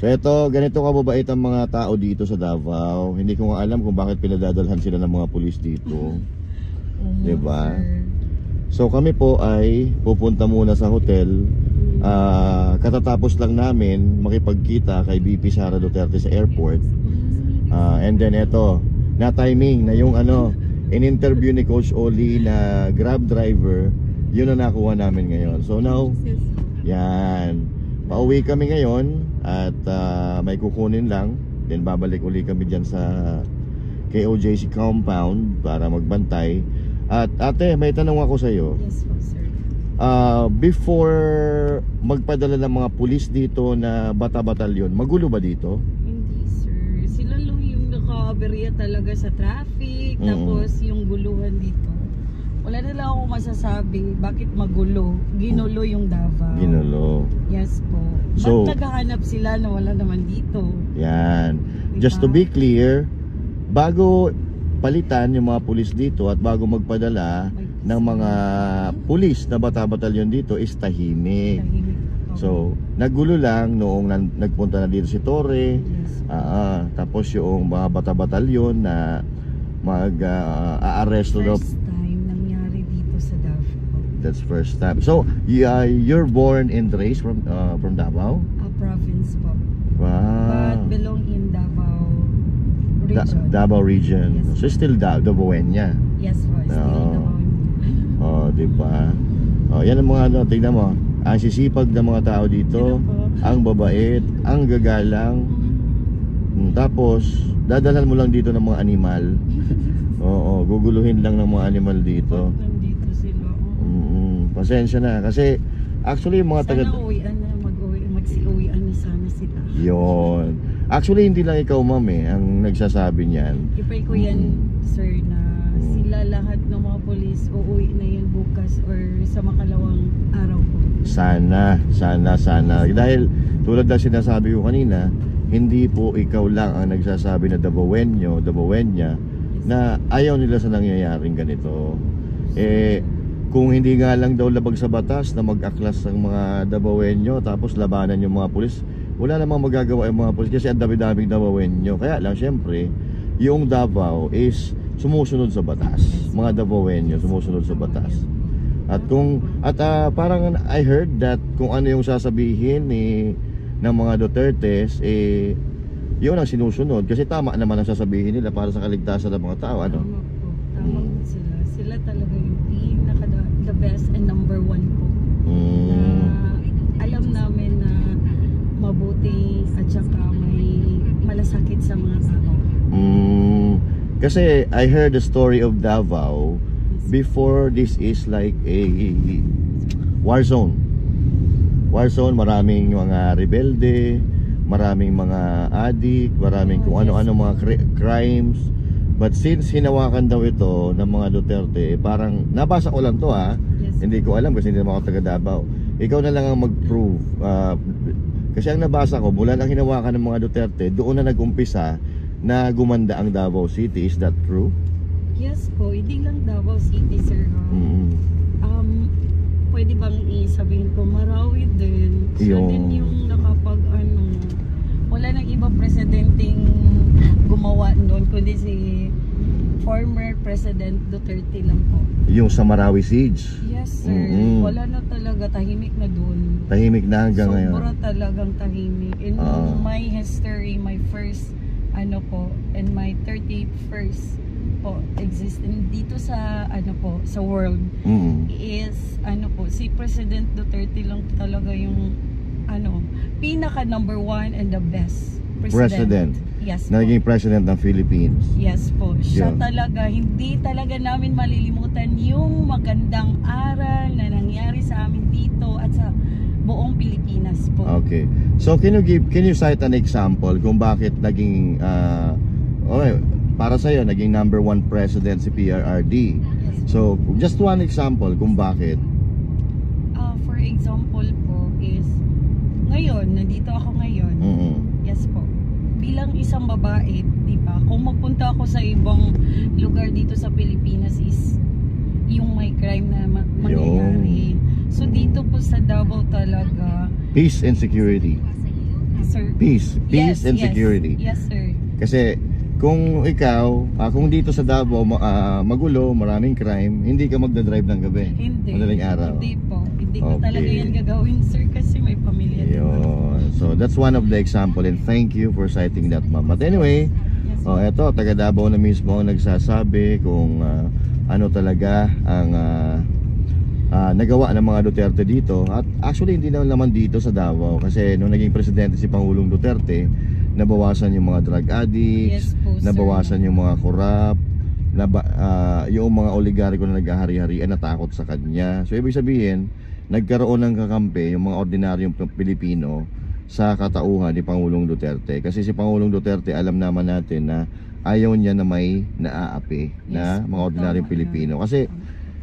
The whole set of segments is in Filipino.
So ito, ganito kababait ang mga tao dito sa Davao. Hindi ko nga alam kung bakit pinadadalhan sila ng mga pulis dito. Diba? So kami po ay pupunta muna sa hotel. Katatapos lang namin makipagkita kay BP Sara Duterte sa airport. And then ito, na timing na yung in-interview ni Coach Oli na Grab driver, yun na nakuha namin ngayon. So now, yan, pauwi kami ngayon at may kukunin lang. Then babalik uli kami dyan sa KOJC compound para magbantay. At ate, may tanong ako sa iyo. Yes po, sir. Before magpadala ng mga pulis dito na bata-batalyon, magulo ba dito? Hindi, sir. Sila lang yung naka-aberya talaga sa traffic. Tapos yung guluhan dito. Wala na lang ako masasabi bakit magulo. Ginulo yung Davao. Ginulo. Yes po. So, ba't naghahanap sila na wala naman dito? Yan. Diba? Just to be clear, bago palitan yung mga pulis dito at bago magpadala ng mga pulis na bata-batalyon dito is tahimik. So, naggulo lang noong nagpunta na dito si Torre. Yes. Tapos yung mga bata-batalyon na mag-aaresto daw. First time nangyari dito sa Davao. That's first time. So, you're born and raised from Davao? Province po. Wow. But belong in Davao region. Davao region. Yes. So, still Davaoeña. Yes po, still Davao. Diba? Yan ang mga tignan mo. Ang sisipag ng mga tao dito, ang babait, ang gagalang. Tapos, dadalhan mo lang dito ng mga animal. Oo, guguluhin lang ng mga animal dito. Nandito sila. Pasensya na. Kasi, actually, yung mga taga... Sana uwian na, magsi-uwian na sana sila. Yun. Actually, hindi lang ikaw, ma'am, ang nagsasabi niyan. Ipay ko yan, sir, na sila lahat ng mga polis uuwi na yun bukas or sa makalawang araw po. Sana. Dahil, tulad na sinasabi ko kanina, hindi po ikaw lang ang nagsasabi na Davaoeña, na ayaw nila sa nangyayaring ganito. Kung hindi nga lang daw labag sa batas na mag-aklas ang mga Davaoeño tapos labanan yung mga pulis, wala namang magagawa yung mga pulis kasi ang dami-daming Davaoeño. Kaya lang syempre, yung Davao is sumusunod sa batas. Mga Davaoeño sumusunod sa batas. At parang I heard that kung ano yung sasabihin ng mga Dutertes, yun ang sinusunod kasi tama naman ang sasabihin nila para sa kaligtasan ng mga tao. Ano? Tama po sila. Sila talaga yung the best and number one po. Alam namin na mabuti at saka may malasakit sa mga tao. Kasi I heard the story of Davao before this is like a war zone. War zone, maraming mga rebelde, maraming mga addict, maraming kung ano-ano mga crimes. But since hinawakan daw ito ng mga Duterte, parang nabasa ko lang to hindi ko alam kasi hindi naman ako taga Davao. Ikaw na lang ang mag-prove. Kasi ang nabasa ko, mula nang hinawakan ng mga Duterte, doon na nag-umpisa na gumanda ang Davao City. Is that true? Yes po, hindi lang Davao City, sir. Pwede bang sabihin ko, Marawi din. Siya din yung wala nang ibang presidenteng gumawa noon, kundi si former President Duterte lang po. Yung sa Marawi Siege? Yes, sir. Wala na talaga, tahimik na doon. Tahimik na hanggang ngayon? Sobra talagang tahimik. In my history, my first, and my 31st po existing dito sa sa world is si President Duterte lang talaga yung pinaka number one and the best president. Yes po. Naging president ng Philippines. Yes po. Siya talaga, hindi talaga namin malilimutan yung magandang aral na nangyari sa amin dito at sa buong Pilipinas po. Okay. So can you cite an example kung bakit naging para sa iyo naging number one president si PRRD? Yes. So just one example kung bakit. For example po is ngayon, nandito ako ngayon. Yes po. Bilang isang babae, di ba? Kung magpunta ako sa ibang lugar dito sa Pilipinas is yung may crime na mangyayari. So dito po sa Davao talaga, peace and security. sir. Peace Yes, and yes. security. Yes, sir. Kasi kung ikaw, kung dito sa Davao magulo, maraming crime, hindi ka magdadrive ng gabi. Hindi. Madaling araw. Hindi po. Hindi ko Okay. talaga yan gagawin, sir, kasi may pamilya din ako. Yun. So that's one of the example and thank you for citing that, ma'am. But anyway, Yes, eto, taga Davao na mismo ang nagsasabi kung ano talaga ang nagawa ng mga Duterte dito. At actually hindi naman dito sa Davao kasi nung naging presidente si Pangulong Duterte, nabawasan yung mga drug addicts, Yes po, sir. nabawasan yung mga corrupt, yung mga oligarko na naghahari-harian natakot sa kanya. So ibig sabihin, nagkaroon ng kakampi yung mga ordinaryong Pilipino sa katauhan ni Pangulong Duterte. Kasi si Pangulong Duterte, alam naman natin na ayaw niya na may naaapi na mga ordinaryong tama Pilipino. yan. Kasi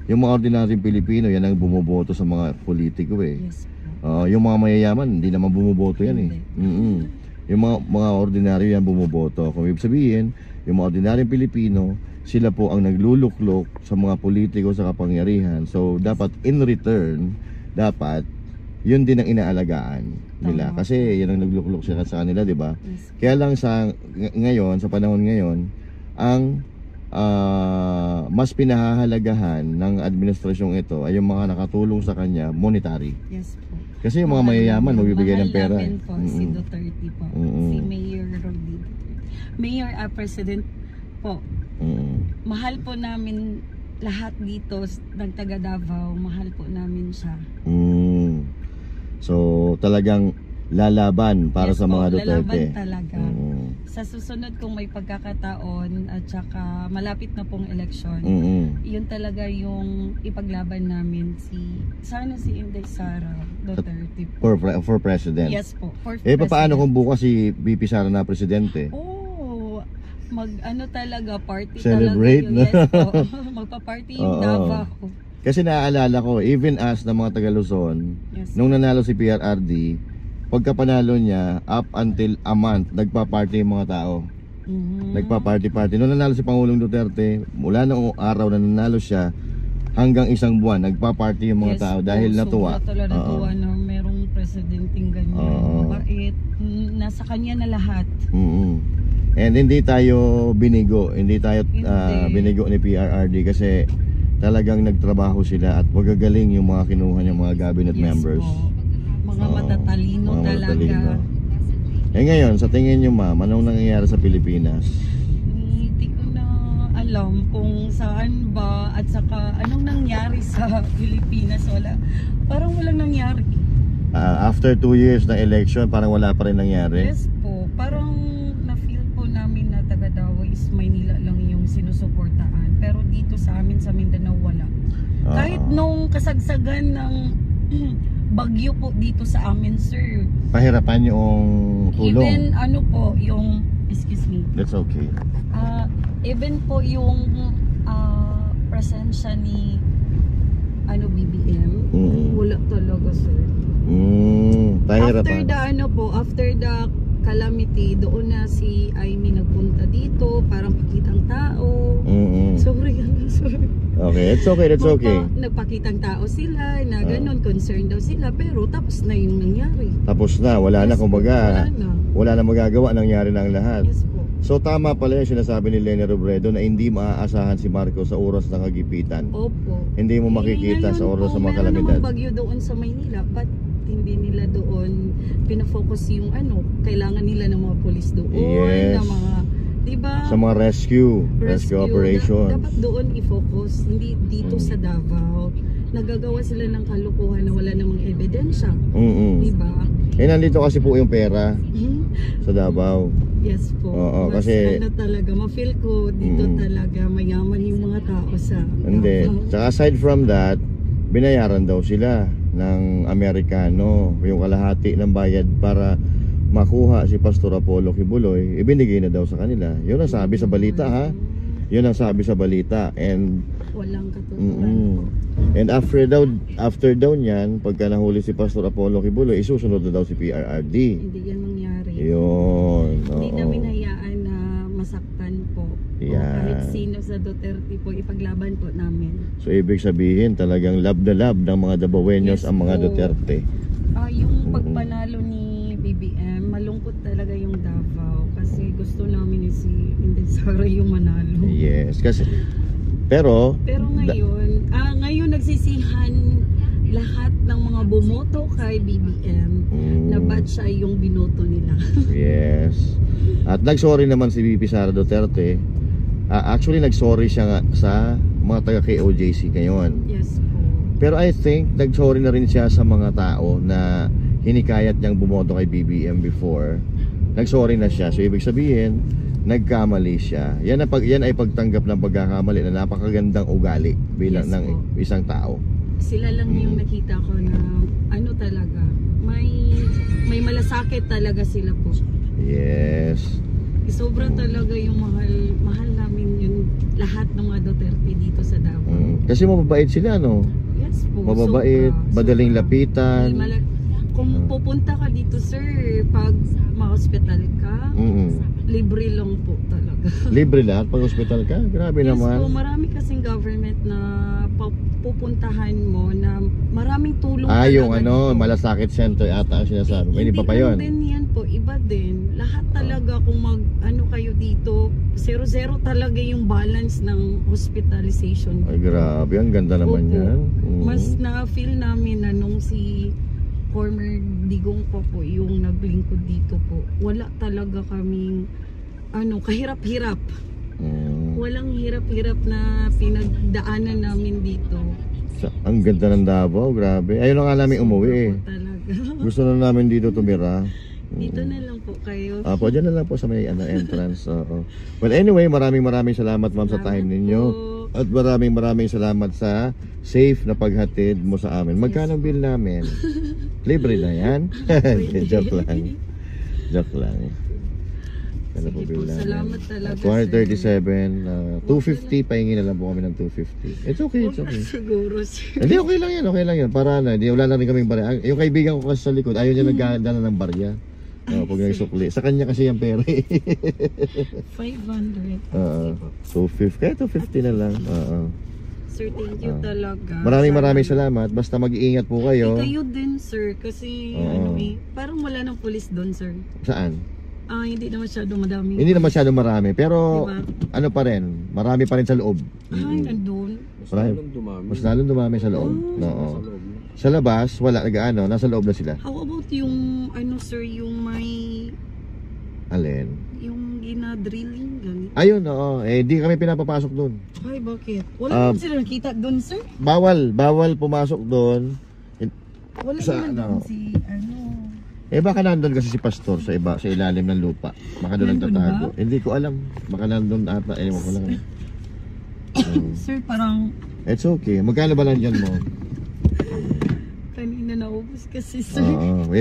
yung mga ordinaryong Pilipino, yan ang bumoboto sa mga politiko eh. Yes po. Yung mga mayayaman, hindi naman bumoboto yan eh. Hindi. Yung mga ordinaryo yan bumoboto. Kung ibig sabihin, yung mga ordinaryong Pilipino, sila po ang nagluluklok sa mga politiko sa kapangyarihan. So dapat in return, dapat yun din ang inaalagaan nila. Tama. Kasi yan ang nagluklok sila sa kanila, di ba? Yes. Kaya lang ngayon, sa panahon ngayon, ang mas pinahahalagahan ng administrasyong ito ay yung mga nakatulong sa kanya monetary. Yes po. Kasi yung mga mayayaman magbibigay ng pera. Mahal namin po si Duterte po. Si Mayor Roddy Duterte. Mayor, President po. Mahal po namin lahat dito ng taga Davao. Mahal po namin siya. So talagang lalaban para Yes sa mga po, Duterte. lalaban talaga. Sa susunod kung may pagkakataon at saka malapit na pong eleksyon, yun talaga yung ipaglaban namin sana si Inday Sara Duterte po. For president. Yes po. For Paano president. kung bukas si VP Sara na presidente? Talaga party Celebrate, talaga yun. no? Yes po. Magpa-party yung Oo. Davao. Kasi naaalala ko, even as na mga taga Luzon, Yes. nung nanalo si PRRD, pagka panalo niya, up until a month, nagpa-party yung mga tao. Nagpa-party-party. Nung nanalo si Pangulong Duterte, mula noong araw na nanalo siya, hanggang isang buwan, nagpa-party yung mga Yes tao po. dahil natuwa. Sobra talaga natuwa na merong presidenting ganyan. Mabait. Nasa kanya na lahat. And hindi tayo binigo, hindi tayo Hindi. binigo ni PRRD kasi talagang nagtrabaho sila at magagaling yung mga kinuha niyang mga cabinet members. Po. Mga matatalino Mga talaga. matatalino. Ngayon, sa tingin niyo ma'am, anong nangyayari sa Pilipinas? Hindi ko na alam kung saan ba at saka anong nangyari sa Pilipinas. Parang walang nangyari. After 2 years na election, parang wala pa rin nangyari. Yes po. Parang na-feel po namin na taga Davao is Maynila lang yung sinusuportaan. Pero dito sa amin sa Mindanao wala. Kahit nung kasagsagan ng bagyo po dito sa amin, sir. Pahirapan yung tulong. Even yung excuse me. That's okay. Even po yung presensya ni BBM, wala talaga, sir. Pahirapan. After the calamity, doon na si Amy nagpunta dito, parang pakitang tao. Sorry. Okay, it's okay, that's okay. Nagpakitang tao sila, na ganun, concerned daw sila, pero tapos na yung nangyari. Tapos na, wala na, Yes, kumbaga, wala na. wala na magagawa, nangyari na ang lahat. Yes po. So tama pala yung sinasabi ni Leni Robredo na hindi maaasahan si Marcos sa oras ng kagipitan. Opo. Hindi mo makikita sa oras ng mga kalamidad. Meron namang bagyo doon sa Maynila, but hindi nila doon pinafocus yung kailangan nila ng mga polis doon, Yes. na mga, diba? Sa mga rescue operation. Dapat doon i-focus, hindi dito sa Davao. Nagagawa sila ng kalukuhan na wala namang ebidensya. Diba? Nandito kasi po yung pera sa Davao. Yes po. Oo, Mas kasi talaga, ma-feel ko dito talaga mayaman yung mga tao sa hindi. Davao. Tsaka aside from that, binayaran daw sila ng Amerikano yung kalahati ng bayad para makuha si Pastor Apollo Kibuloy. Ibinigay na daw sa kanila. Yun ang sabi sa balita, ha? Yun ang sabi sa balita. And Walang katuturan. And after daw niyan, pagka nahuli si Pastor Apollo Kibuloy, isusunod na daw si PRRD. Hindi yan mangyari. Yun. Hindi Oo. namin hayaan na masaktan po. O Yan. kahit sino sa Duterte po, ipaglaban po namin. So ibig sabihin, talagang love na love ng mga Dabaweños Yes ang mga po. Duterte. Yung pagpanalo ni BBM, gusto namin si Inday Sara yung manalo. Yes, kasi pero ngayon nagsisihan lahat ng mga bumoto kay BBM na ba't siya yung binoto nila. yes. At nagsorry naman si VP Sara Duterte. Actually nagsorry siya nga sa mga taga KOJC ngayon. Yes po. Pero I think nagsorry na rin siya sa mga tao na hinikayat niyang bumoto kay BBM before. Nagsorry na siya. So ibig sabihin, nagkamali siya. Yan ay pagtanggap ng pagkakamali na napakagandang ugali bilang ng isang tao. Sila lang yung nakita ko na ano talaga, may malasakit talaga sila po. Yes. Sobra talaga yung mahal namin yung lahat ng mga Duterte dito sa Davao. Kasi mababait sila, no? Yes po. Mababait, madaling lapitan. Kung pupunta ka dito, sir, pag ma-hospital ka, libre lang po talaga. Libre lahat pag hospital ka? Grabe yes naman. Yes po, marami kasing government na pupuntahan mo na maraming tulong talaga yung dito. Malasakit Center ata ang sinasabi. May iba pa yun. Hindi lang din yan po, iba din. Lahat talaga kung kayo dito, 0-0 talaga yung balance ng hospitalization. Ay grabe, ang ganda naman yan. Mas na-feel namin na nung si former Digong po yung naglingkod dito po. Wala talaga kaming kahirap-hirap. Walang hirap-hirap na pinagdaanan namin dito. Ang ganda ng Davao, grabe. Ayun na nga namin umuwi eh. Talaga. Gusto na namin dito tumira. Dito na lang po kayo. Po, dyan na lang po sa may entrance. Well, anyway, maraming salamat ma'am sa time ninyo. At maraming salamat sa safe na paghatid mo sa amin. Magkano bill namin? Libre na yan? Joke lang. Joke lang. Ano po bill namin? Salamat talaga. 237, 250, pahingi na lang po kami ng 250. It's okay, it's okay. Siguro, sir. Hindi, okay lang yan. Para na, wala na rin kaming barya. Yung kaibigan ko kasi sa likod, ayaw niya nagdala ng barya. Pag nagsukli. Sa kanya kasi yung pera 500. So 50, kaya 250 na lang. Sir, thank you talaga. Maraming salamat. Basta mag-iingat po kayo. Kayo din, sir. Kasi parang wala ng pulis doon, sir. Saan? Hindi na masyado madami. Hindi na masyado marami. Pero diba? ano pa rin, marami pa rin sa loob. Nandun. Mas lalong dumami sa loob. Sa labas, wala nasa loob na sila. How about yung sir, yung may Alin? yung gina-drilling ganito? Ayun, di kami pinapapasok doon. Ay, bakit? Wala naman sila nakita doon, sir? Bawal pumasok doon. Wala naman doon si baka nandun kasi si pastor sa ilalim ng lupa. Baka doon nagtatago. Hindi ko alam. Baka nandun ata. Ewan ko lang. Sir, parang it's okay. Magkano ba lang dyan mo? kanina naubos kasi, sir.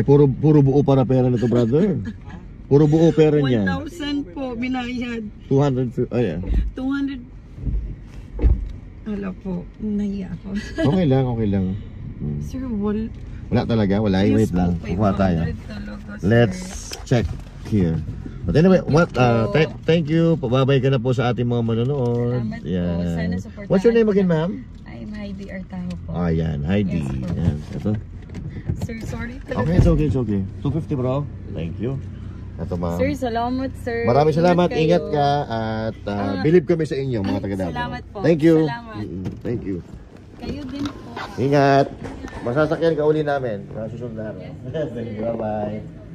Puro buo para pera na to, brother. Puro buo pera niya. 1,000 po binayad. 200. 200. Ala po, nahiya ako. Okay lang. Sir, wala talaga, wala. Wait lang. Kuha tayo. Let's check here. But anyway, thank you. Pababay ka na po sa ating mga manonood. Salamat po. Sana supportahan. What's your name again, ma'am? I'm Heidi Artajo po. Yan, Heidi. Yes, Yan, ito. Sir, sorry talaga. Okay, it's okay. 250, bro. Thank you. Ito, ma'am. Sir, salamat, sir. Maraming salamat. kayo. Ingat ka. At believe kami sa inyo, mga taga-Davao. Salamat po. Thank you. Salamat. Thank you. Kayo din po. Ingat. Masasakyan ka uli namin. Susunod na araw. Bye-bye.